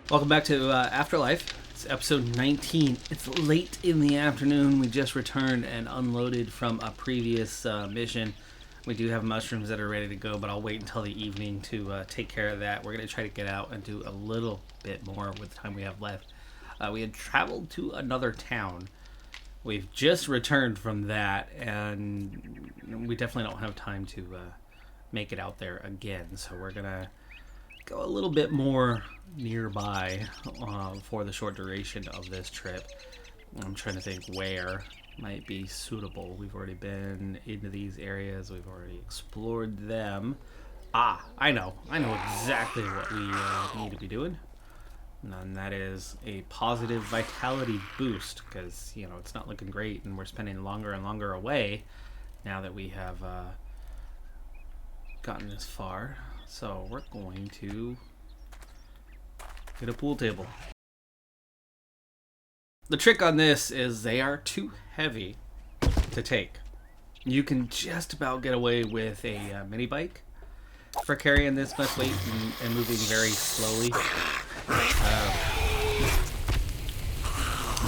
Welcome back to Afterlife. It's episode 19. It's late in the afternoon. We just returned and unloaded from a previous mission. We do have mushrooms that are ready to go, but I'll wait until the evening to take care of that. We're going to try to get out and do a little bit more with the time we have left. We had traveled to another town. We've just returned from that, and we definitely don't have time to make it out there again. So we're going to go a little bit more nearby for the short duration of this trip. I'm trying to think where might be suitable. We've already been into these areas. We've already explored them. I know exactly what we need to be doing. And that is a positive vitality boost, because, you know, it's not looking great and we're spending longer and longer away now that we have gotten this far. So we're going to get a pool table. The trick on this is they are too heavy to take. You can just about get away with a mini bike for carrying this much weight and moving very slowly.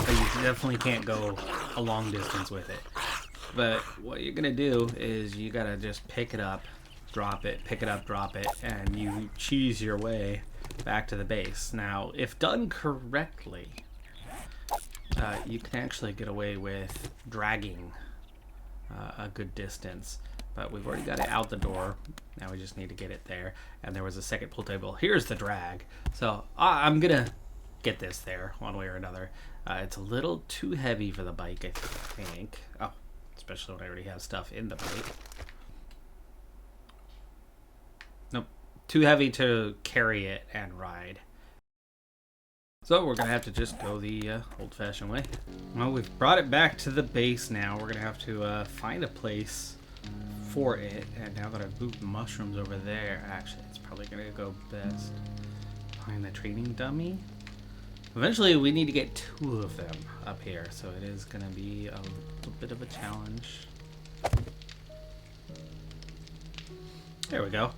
But you definitely can't go a long distance with it. But what you're going to do is you got to just pick it up, drop it, pick it up, drop it, and you cheese your way back to the base. Now, if done correctly, you can actually get away with dragging a good distance. But we've already got it out the door. Now we just need to get it there. And there was a second pool table. Here's the drag. So I'm going to get this there one way or another. It's a little too heavy for the bike, I think. Oh, especially when I already have stuff in the bike. Nope. Too heavy to carry it and ride. So we're going to have to just go the old-fashioned way. Well, we've brought it back to the base now. We're going to have to find a place for it. And now that I've moved mushrooms over there, actually, it's probably going to go best behind the training dummy. Eventually, we need to get 2 of them up here. So it is going to be a little bit of a challenge. There we go.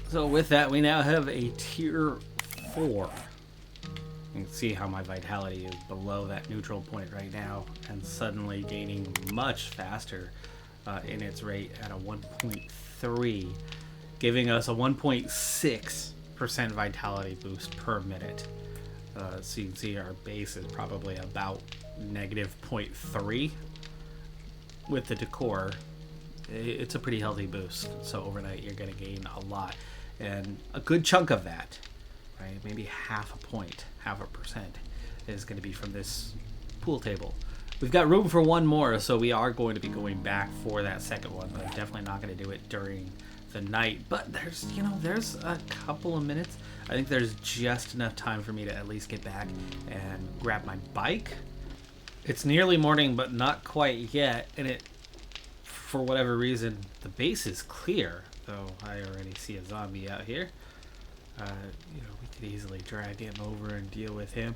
So with that, we now have a tier 4. You can see how my vitality is below that neutral point right now, and suddenly gaining much faster in its rate at a 1.3, giving us a 1.6% vitality boost per minute. So you can see our base is probably about negative 0.3 with the decor. It's a pretty healthy boost, so overnight you're going to gain a lot, and a good chunk of that, right, maybe half a point, 0.5%, is going to be from this pool table. We've got room for one more, so we are going to be going back for that second one, but I'm definitely not going to do it during the night. But there's a couple of minutes. I think there's just enough time for me to at least get back and grab my bike. It's nearly morning, but not quite yet, and for whatever reason, the base is clear, though I already see a zombie out here. We could easily drag him over and deal with him.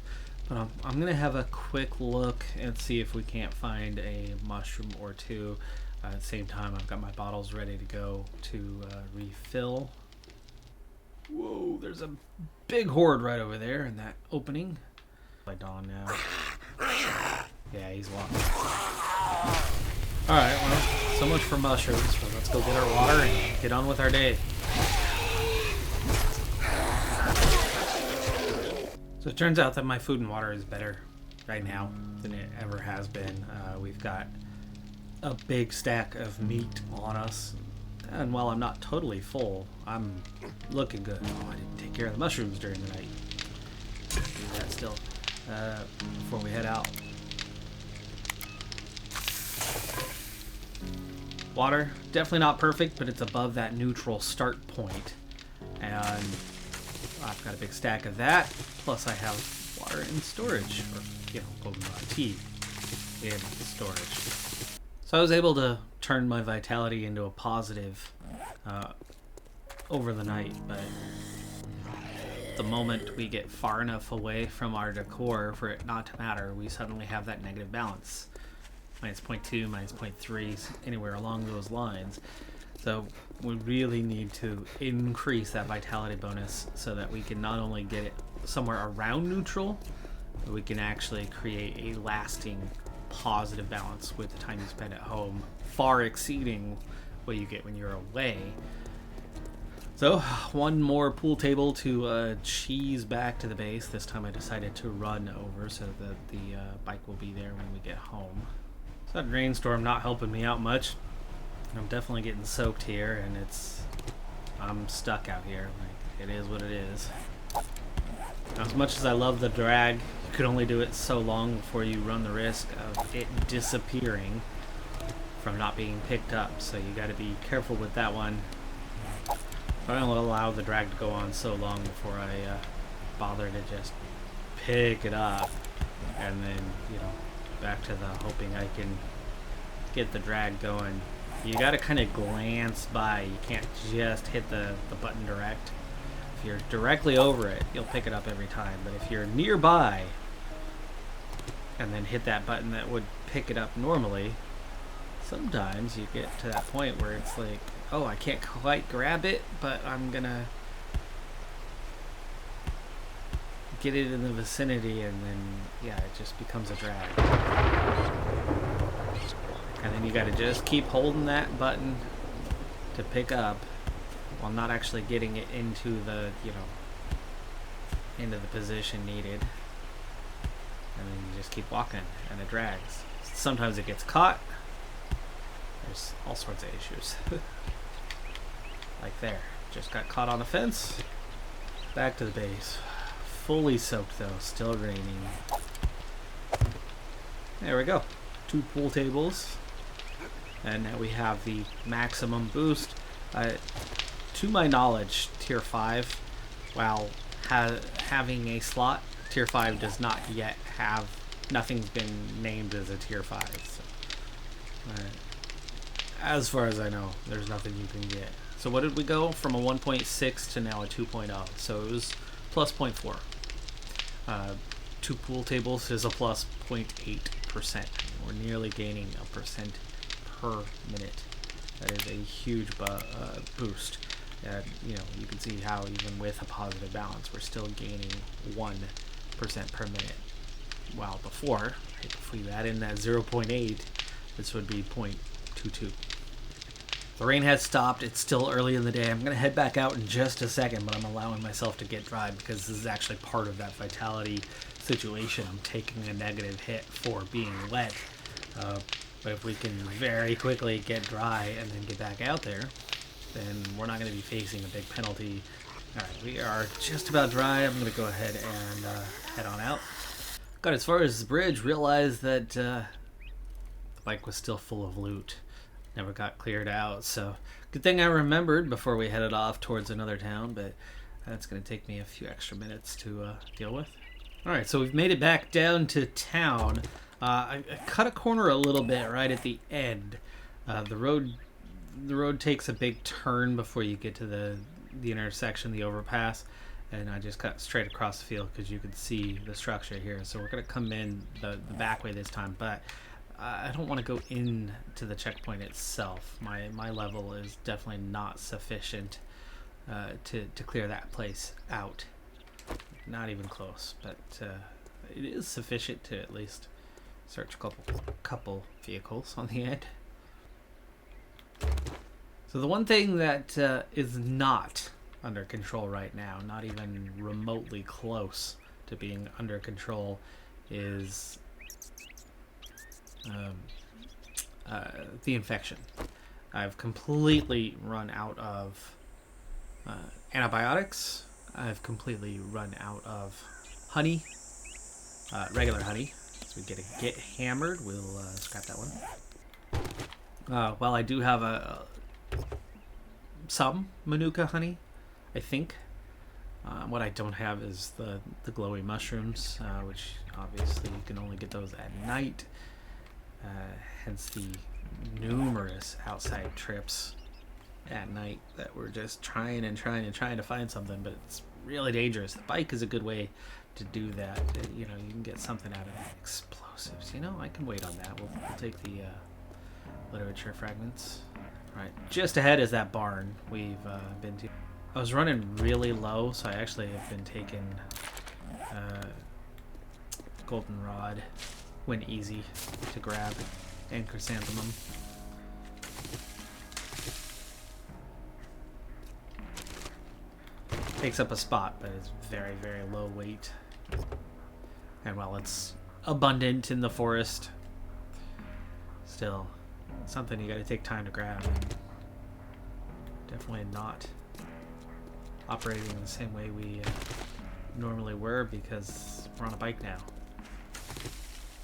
But I'm going to have a quick look and see if we can't find a mushroom or 2. At the same time, I've got my bottles ready to go to refill. Whoa, there's a big horde right over there in that opening. By dawn now. Yeah, he's walking. Alright, well, so much for mushrooms. So let's go get our water and get on with our day. So it turns out that my food and water is better right now than it ever has been. We've got a big stack of meat on us. And while I'm not totally full, I'm looking good. Oh, I didn't take care of the mushrooms during the night. Do that still before we head out. Water, definitely not perfect, but it's above that neutral start point. And I've got a big stack of that, plus I have water in storage, or, tea in storage. So I was able to turn my vitality into a positive over the night, but the moment we get far enough away from our decor for it not to matter, we suddenly have that negative balance. -0.2, -0.3, anywhere along those lines. So we really need to increase that vitality bonus so that we can not only get it somewhere around neutral, but we can actually create a lasting positive balance with the time you spend at home, far exceeding what you get when you're away. So, one more pool table to cheese back to the base. This time I decided to run over so that the bike will be there when we get home. So that rainstorm not helping me out much. I'm definitely getting soaked here, and I'm stuck out here. Like, it is what it is. As much as I love the drag, you could only do it so long before you run the risk of it disappearing from not being picked up. So you got to be careful with that one. I don't allow the drag to go on so long before I bother to just pick it up, and then, you know, back to the hoping I can get the drag going. You gotta kind of glance by. You can't just hit the button direct. If you're directly over it, you'll pick it up every time. But if you're nearby and then hit that button that would pick it up normally, sometimes you get to that point where it's like, oh, I can't quite grab it, but I'm gonna get it in the vicinity, and then, yeah, it just becomes a drag. And then you gotta just keep holding that button to pick up while not actually getting it into the, you know, into the position needed. And then you just keep walking, and it drags. Sometimes it gets caught. There's all sorts of issues. Like there. Just got caught on the fence. Back to the base. Fully soaked though. Still raining. There we go. 2 pool tables. And now we have the maximum boost. To my knowledge, Tier 5, while having a slot, Tier 5 does not yet have... Nothing's been named as a Tier 5. So, as far as I know, there's nothing you can get. So what did we go? From a 1.6 to now a 2.0. So it was plus 0.4. 2 pool tables is a plus 0.8%. We're nearly gaining a percent per minute. That is a huge boost. You know, you can see how even with a positive balance, we're still gaining 1% per minute. While before, if we add in that 0.8, this would be 0.22. The rain has stopped. It's still early in the day. I'm going to head back out in just a second, but I'm allowing myself to get dry because this is actually part of that vitality situation. I'm taking a negative hit for being wet. But if we can very quickly get dry and then get back out there, then we're not going to be facing a big penalty. Alright, we are just about dry. I'm going to go ahead and head on out. Got as far as the bridge, realized that the bike was still full of loot. Never got cleared out, so good thing I remembered before we headed off towards another town, but that's going to take me a few extra minutes to deal with. Alright, so we've made it back down to town. I cut a corner a little bit right at the end. The road takes a big turn before you get to the intersection, the overpass, and I just cut straight across the field because you could see the structure here. So we're going to come in the back way this time, but I don't want to go into the checkpoint itself. My level is definitely not sufficient to clear that place out. Not even close, but it is sufficient to at least search a couple vehicles on the end. So the one thing that is not under control right now, not even remotely close to being under control, is the infection. I've completely run out of antibiotics. I've completely run out of honey, regular honey. So we get hammered. We'll scrap that one. Well, I do have some Manuka honey, I think. What I don't have is the glowy mushrooms, which obviously you can only get those at night. Hence the numerous outside trips at night that we're just trying to find something, but it's really dangerous. The bike is a good way to do that. You know, you can get something out of it. Explosives, you know, I can wait on that. We'll take the literature fragments. Right, just ahead is that barn we've been to. I was running really low, so I actually have been taking goldenrod when easy to grab and chrysanthemum. Takes up a spot, but it's very, very low weight. And while it's abundant in the forest, still something you gotta take time to grab. Definitely not operating in the same way we normally were because we're on a bike now.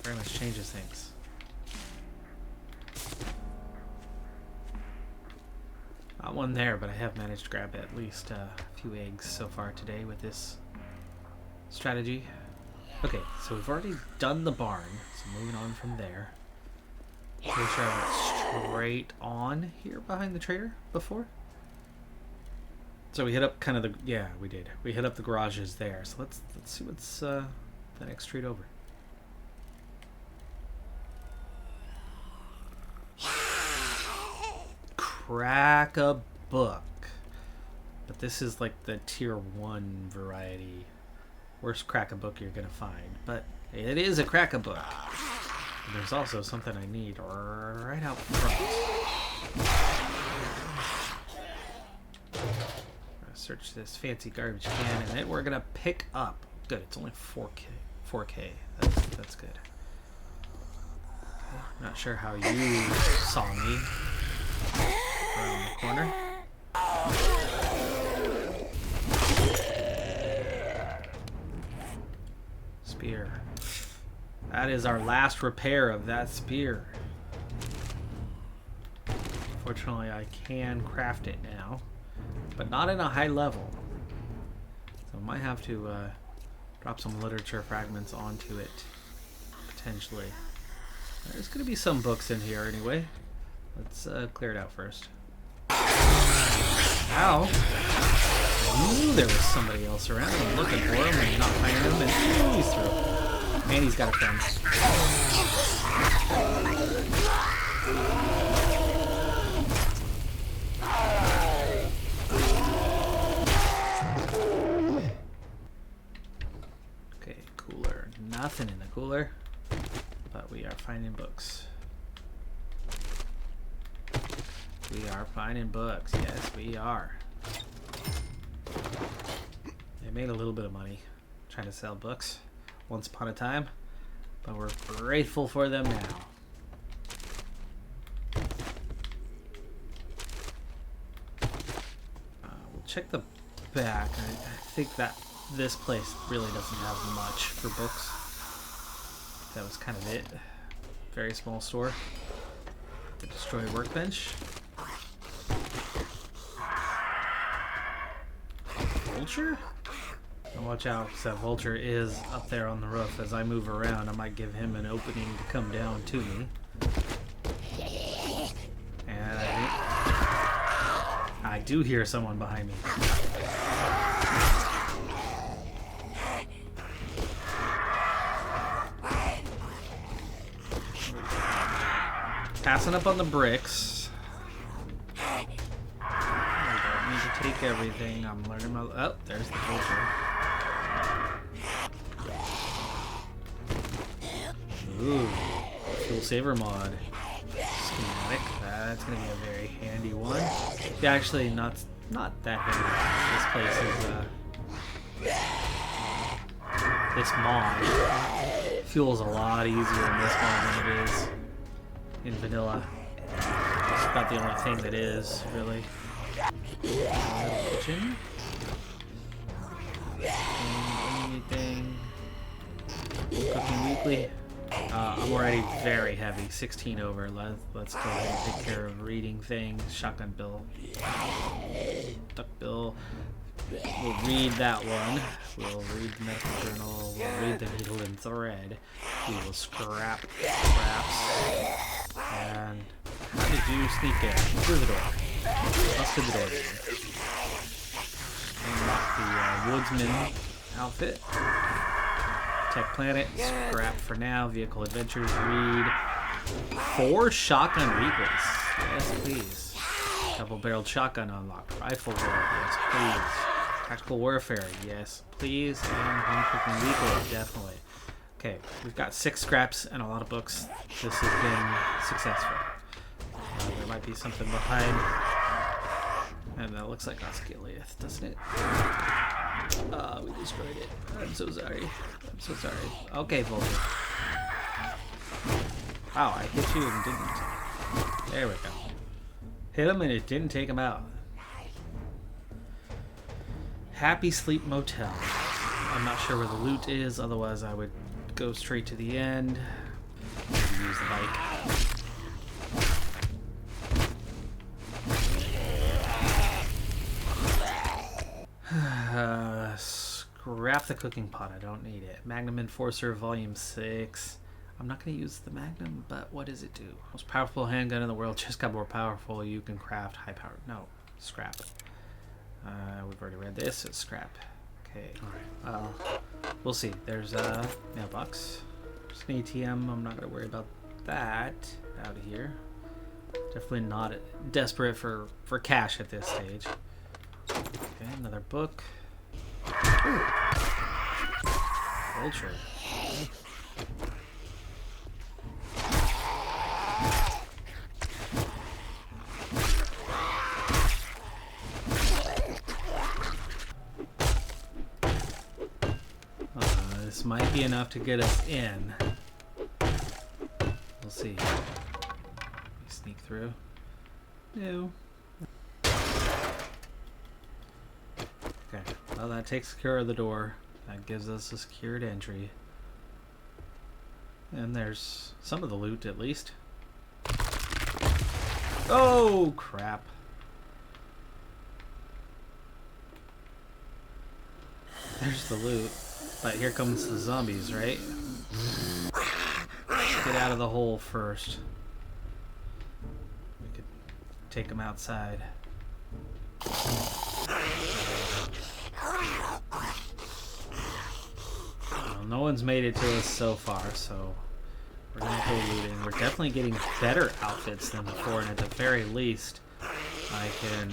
Very much changes things. Not one there, but I have managed to grab at least a few eggs so far today with this strategy. Okay, so we've already done the barn, so moving on from there. Pretty sure I went straight on here behind the trader before. So we hit up kind of the, yeah, we did. We hit up the garages there. So let's see what's the next street over. Crack a book. But this is like the tier 1 variety. Worst crack a book you're gonna find. But it is a crack a book. There's also something I need right out front. Search this fancy garbage can, and then we're gonna pick up. Good, it's only 4K. That's good. Not sure how you saw me around the corner. Spear. That is our last repair of that spear. Fortunately, I can craft it now, but not in a high level. So I might have to drop some literature fragments onto it, potentially. There's going to be some books in here anyway. Let's clear it out first. Ow! I knew there was somebody else around. I'm looking for him and not finding him, and he's through. And he's got a friend. Okay, cooler. Nothing in the cooler, but we are finding books. We are finding books. Yes, we are. They made a little bit of money trying to sell books once upon a time, but we're grateful for them now. We'll check the back. I think that this place really doesn't have much for books. That was kind of it. Very small store. The destroyed workbench. Vulture? And watch out, because that vulture is up there on the roof. As I move around, I might give him an opening to come down to me. And I do hear someone behind me. Passing up on the bricks. I don't need to take everything. I'm learning my... Oh, there's the vulture. Ooh, fuel saver mod. Schematic. That's gonna be a very handy one. Yeah, actually, not that handy. This place is this mod fuels a lot easier in this mod than it is in vanilla. It's about the only thing that is really. Kitchen. Anything. Cooking weekly. I'm already very heavy, 16 over. Let's go ahead and take care of reading things. Shotgun bill. Duck bill. We'll read that one. We'll read the medical journal. We'll read the needle and thread. We will scrap scraps. And how did you sneak in? Through the door. Busted the door down. Unlock the woodsman outfit. Tech Planet, scrap for now, vehicle adventures, read 4 shotgun weeklies. Yes, please. Double-barreled shotgun unlocked. Rifle roll, yes, please. Tactical warfare, yes, please. And home cooking lethal, definitely. Okay, we've got 6 scraps and a lot of books. This has been successful. There might be something behind. And that looks like Osgiliath, doesn't it? We destroyed it. I'm so sorry. I'm so sorry. Okay, Volker. Wow, I hit you and didn't. There we go. Hit him and it didn't take him out. Happy Sleep Motel. I'm not sure where the loot is, otherwise I would go straight to the end. Maybe use the bike. Scrap the cooking pot, I don't need it. Magnum Enforcer Volume 6. I'm not going to use the Magnum, but what does it do? Most powerful handgun in the world, just got more powerful. You can craft high power. No, scrap. We've already read this, it's scrap. Okay, alright, we'll see. There's a mailbox. There's an ATM, I'm not going to worry about that out here. Definitely not desperate for cash at this stage. Okay, another book. Ooh. Vulture. This might be enough to get us in. We'll see. Sneak through. No. Okay, well that takes care of the door. That gives us a secured entry. And there's some of the loot at least. Oh crap. There's the loot. But here comes the zombies, right? Get out of the hole first. We could take them outside. Well, no one's made it to us so far, so we're gonna go looting. We're definitely getting better outfits than before, and at the very least, I can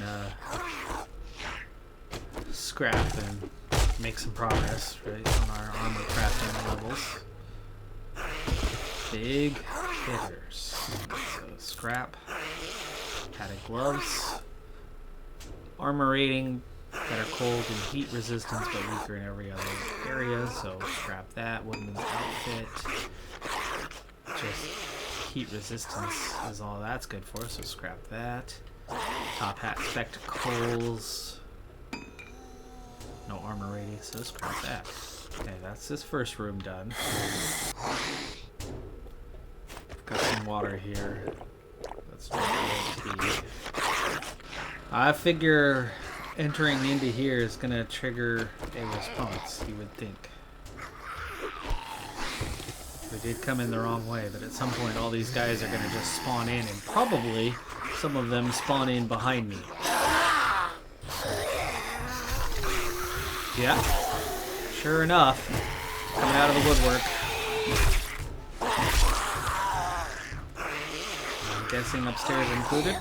scrap and make some progress, right, on our armor crafting levels. Big hitters. So scrap, padded gloves, armor rating, better cold and heat resistance, but weaker in every other area, so scrap that. Woodman's outfit, just heat resistance is all that's good for, so scrap that. Top hat spectacles. No armor rating, so scrap that. Okay, that's this first room done. Got some water here. That's I figure entering into here is gonna trigger a response, you would think. We did come in the wrong way, but at some point all these guys are gonna just spawn in, and probably some of them spawn in behind me. Yeah, sure enough, coming out of the woodwork. I'm guessing upstairs included.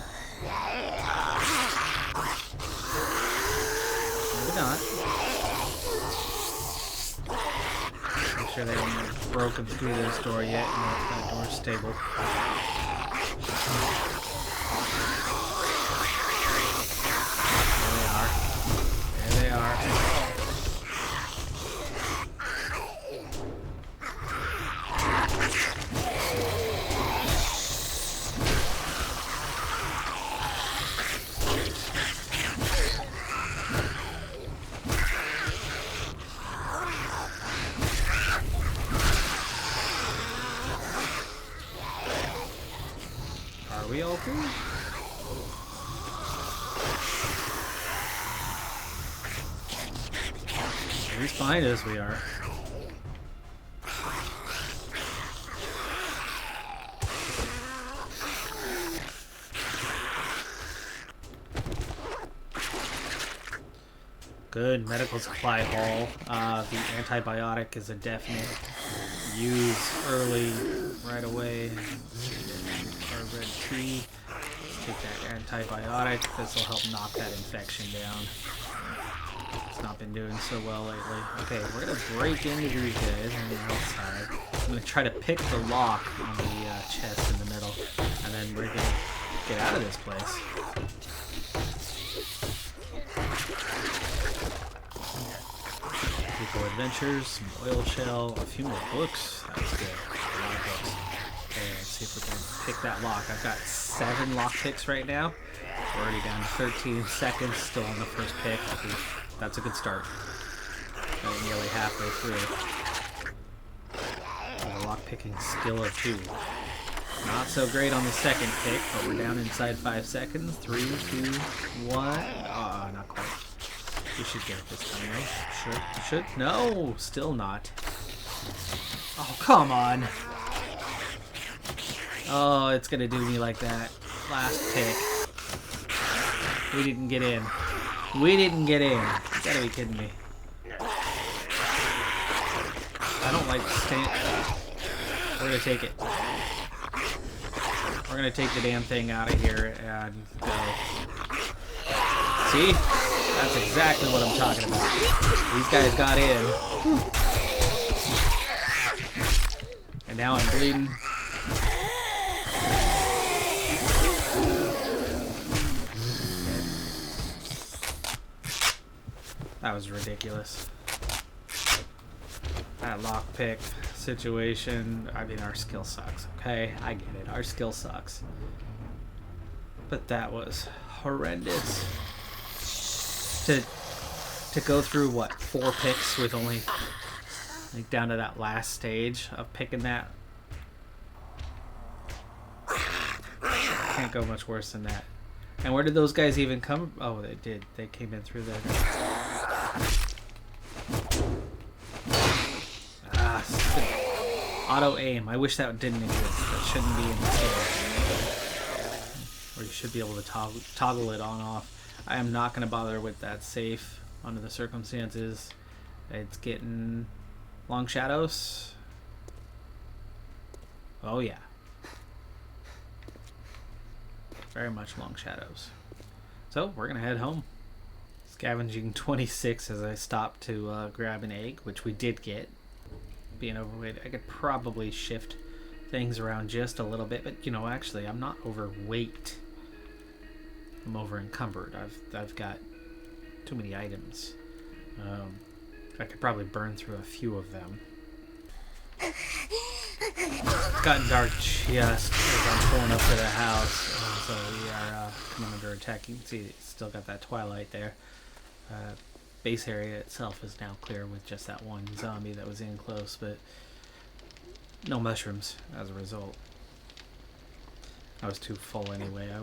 Maybe not. I'm sure they haven't broken through this door yet, and that door's stable. There they are. There they are. We all through? At least behind us we are. Good medical supply haul. The antibiotic is a definite use early, right away. Our red tea. take that antibiotic. This will help knock that infection down. It's not been doing so well lately. Okay, we're gonna break into these guys on the outside. I'm gonna try to pick the lock on the chest in the middle, and then we're gonna get out of this place. Eco Adventures, some oil shell, a few more books. That's good. A lot of books. Okay, let's see if we can pick that lock. I've got 7 lock picks right now. We're already down to 13 seconds, still on the first pick. That's a good start. Nearly halfway through. A lock picking skill or 2. Not so great on the second pick, but we're down inside 5 seconds. 3, 2, 1. Not quite. We should get it this time, right? Should. No, still not. Oh, come on. Oh, it's gonna do me like that. Last pick. We didn't get in. We didn't get in. You gotta be kidding me. I don't like staying. We're gonna take it. We're gonna take the damn thing out of here and go. See? That's exactly what I'm talking about. These guys got in. And now I'm bleeding. That was ridiculous. That lockpick situation, I mean, our skill sucks, okay? I get it, our skill sucks. But that was horrendous. To go through, what, 4 picks with only, like, down to that last stage of picking that. Can't go much worse than that. And where did those guys even come? Oh, they did. They came in through there. Auto aim. I wish that didn't exist. That shouldn't be in this game. Or you should be able to toggle it on off. I am not going to bother with that safe under the circumstances. It's getting long shadows. Oh yeah. Very much long shadows. So we're going to head home. Scavenging 26 as I stopped to grab an egg, which we did get. Being overweight, I could probably shift things around just a little bit, but you know, actually I'm not overweight. I'm over encumbered. I've got too many items. I could probably burn through a few of them. It's gotten dark just as I'm pulling up to the house, so we are coming under attack. You can see it's still got that twilight there. Base area itself is now clear with just that one zombie that was in close, but no mushrooms as a result. I was too full anyway. I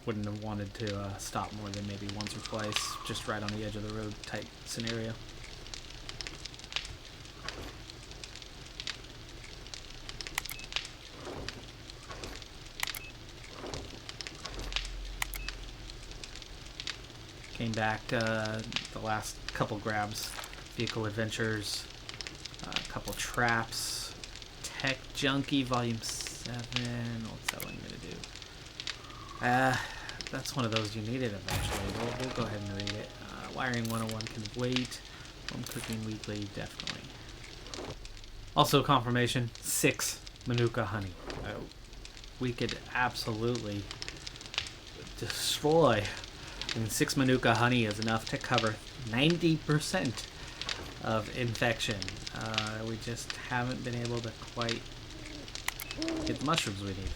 wouldn't have wanted to stop more than maybe once or twice, just right on the edge of the road type scenario. Came back the last couple grabs, vehicle adventures, a couple traps, Tech Junkie Volume 7. What's that one gonna do? That's one of those you needed eventually. We'll go ahead and read it. Wiring 101 can wait. Home Cooking Weekly, definitely. Also confirmation, 6 Manuka honey. We could absolutely destroy. I mean, 6 Manuka honey is enough to cover 90% of infection. We just haven't been able to quite get the mushrooms we need.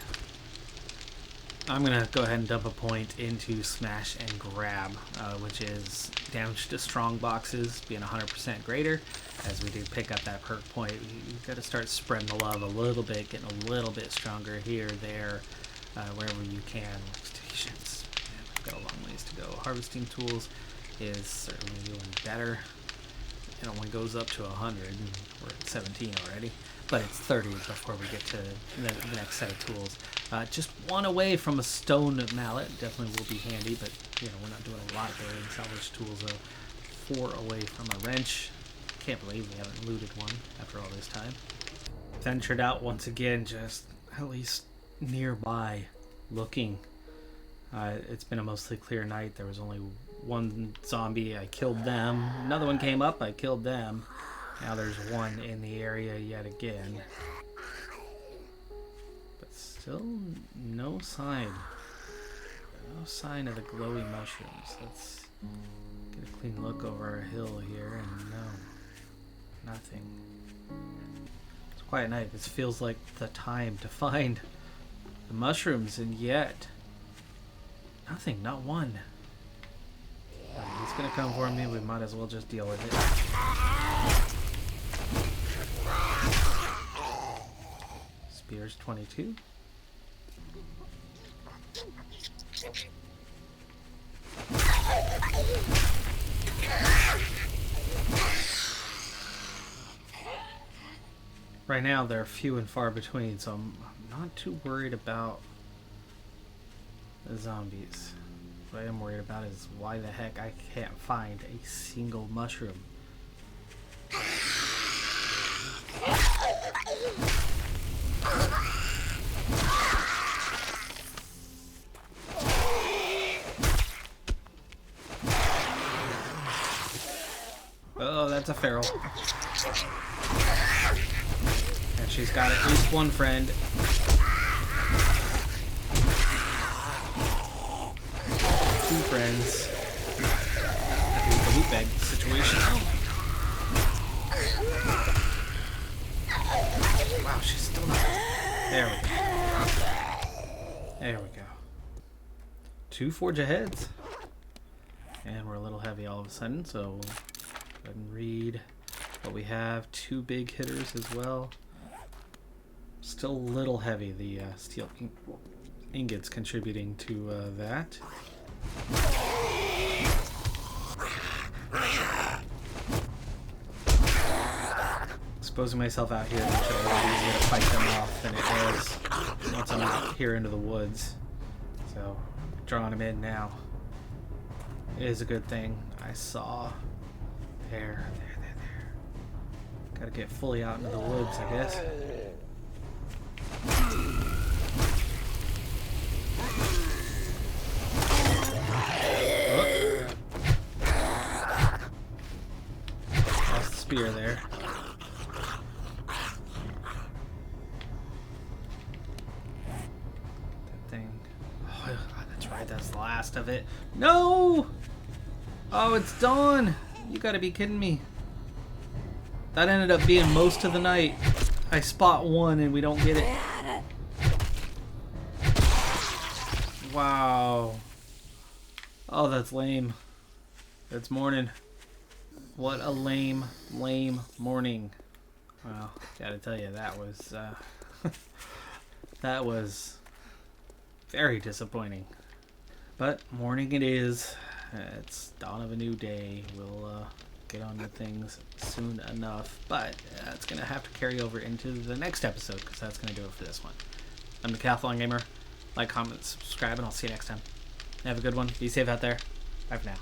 I'm going to go ahead and dump a point into Smash and Grab, which is damage to strong boxes being 100% greater. As we do pick up that perk point, you've got to start spreading the love a little bit, getting a little bit stronger here, there, wherever you can. Stations. Man, we've got a long ways to go. Harvesting tools is certainly doing better. It only goes up to 100, and we're at 17 already. But it's 30 before we get to the next set of tools. Just one away from a stone mallet. Definitely will be handy, but you know, we're not doing a lot of building salvage tools though. 4 away from a wrench. Can't believe we haven't looted one after all this time. Ventured out once again, just at least nearby, looking It's been a mostly clear night. There was only one zombie. I killed them. Another one came up. I killed them. Now there's one in the area yet again. But still no sign. No sign of the glowy mushrooms. Let's get a clean look over our hill here, and no, nothing. It's a quiet night. This feels like the time to find the mushrooms, and yet nothing, not one. He's gonna come for me. We might as well just deal with it. Spears 22. Right now they're few and far between, so I'm not too worried about the zombies. What I am worried about is why the heck I can't find a single mushroom. Oh, that's a feral. And she's got at least one friend. Two friends. That'd be a loot bag situation. Wow, she's still not. There we go. There we go. 2 forge aheads. And we're a little heavy all of a sudden, so we'll go ahead and read what we have. 2 big hitters as well. Still a little heavy, the steel ingots contributing to that. Exposing myself out here makes it a lot easier to fight them off than it does once I'm out here into the woods. So, drawing them in now is a good thing. I saw there. Gotta get fully out into the woods, I guess. Lost the spear there. That thing. Oh, that's right. That's the last of it. No! Oh, it's dawn. You gotta be kidding me. That ended up being most of the night. I spot one and we don't get it. Wow. Oh, that's lame. It's morning. What a lame morning. Well, gotta tell you, that was that was very disappointing. But morning it is. It's dawn of a new day. We'll get on to things soon enough, but it's gonna have to carry over into the next episode because that's gonna do it for this one. I'm the Decathlon Gamer. Like, comment, subscribe, and I'll see you next time. Have a good one. Be safe out there. Bye for now.